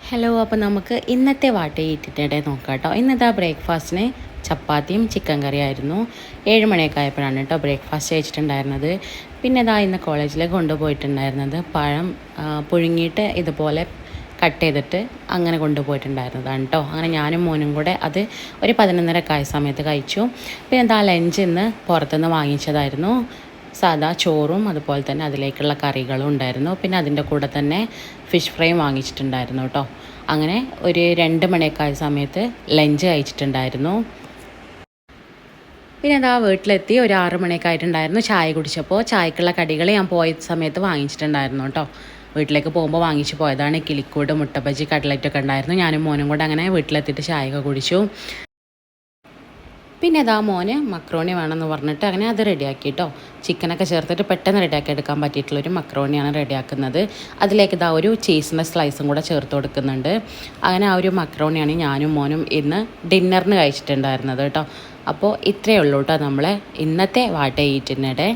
Hello, അപ്പോൾ നമുക്ക് ഇന്നത്തെ വാട്ടയിട്ടിടെ നോക്കാം കേട്ടോ. ഇന്നത്തെ ബ്രേക്ക്ഫാസ്റ്റിന് ചപ്പാത്തിയും ചിക്കൻ കറിയായിരുന്നു. 7 മണിയൊക്കെ ആയപ്പോഴാണ് കേട്ടോ ബ്രേക്ക്ഫാസ്റ്റ് കഴിച്ചിട്ടുണ്ടായിരുന്നത്. പിന്നെ ഇന്ന് കോളേജിലേക്ക് കൊണ്ടുപോയിട്ടുണ്ടായിരുന്നത് പഴം പുഴുങ്ങിയിട്ട് ഇതുപോലെ കട്ട് ചെയ്തിട്ട് അങ്ങനെ കൊണ്ടുപോയിട്ടുണ്ടായിരുന്നതാണ് കേട്ടോ. അങ്ങനെ ഞാനും മോനും കൂടെ അത് ഒരു 11:30 ആയ സമയത്ത് കഴിച്ചു. പിന്നെ ലഞ്ച് ഇന്ന് പുറത്തുനിന്ന് വാങ്ങിച്ചതായിരുന്നു. സാദാ ചോറും അതുപോലെ തന്നെ അതിലേക്കുള്ള കറികളും ഉണ്ടായിരുന്നു. പിന്നെ അതിൻ്റെ കൂടെ തന്നെ ഫിഷ് ഫ്രൈയും വാങ്ങിച്ചിട്ടുണ്ടായിരുന്നു കേട്ടോ. അങ്ങനെ ഒരു 2 മണിയൊക്കെ ആയ സമയത്ത് ലഞ്ച് കഴിച്ചിട്ടുണ്ടായിരുന്നു. പിന്നെ വീട്ടിലെത്തി ഒരു 6 മണിയൊക്കെ ആയിട്ടുണ്ടായിരുന്നു. ചായ കുടിച്ചപ്പോൾ ചായക്കുള്ള കടികൾ ഞാൻ പോയ സമയത്ത് വാങ്ങിച്ചിട്ടുണ്ടായിരുന്നു കേട്ടോ. വീട്ടിലേക്ക് പോകുമ്പോൾ വാങ്ങിച്ച് പോയതാണ്. കിളിക്കൂട്, മുട്ടബജി, കട്ട്ലറ്റൊക്കെ ഉണ്ടായിരുന്നു. ഞാനും മോനും കൂടെ അങ്ങനെ വീട്ടിലെത്തിയിട്ട് ചായയൊക്കെ കുടിച്ചു. പിന്നെ മോന് മക്രോണി വേണമെന്ന് പറഞ്ഞിട്ട് അങ്ങനെ അത് റെഡിയാക്കി കേട്ടോ. ചിക്കനൊക്കെ ചേർത്തിട്ട് പെട്ടെന്ന് റെഡിയാക്കി എടുക്കാൻ പറ്റിയിട്ടുള്ളൊരു മക്രോണിയാണ് റെഡിയാക്കുന്നത്. അതിലേക്ക് ഒരു ചീസിൻ്റെ സ്ലൈസും കൂടെ ചേർത്ത് കൊടുക്കുന്നുണ്ട്. അങ്ങനെ ആ ഒരു മക്രോണിയാണ് ഞാനും മോനും ഇന്ന് ഡിന്നറിന് കഴിച്ചിട്ടുണ്ടായിരുന്നത് കേട്ടോ. അപ്പോൾ ഇത്രയേ ഉള്ളൂ കേട്ടോ നമ്മളെ ഇന്നത്തെ വാട്ട ഈറ്റിനിടെ.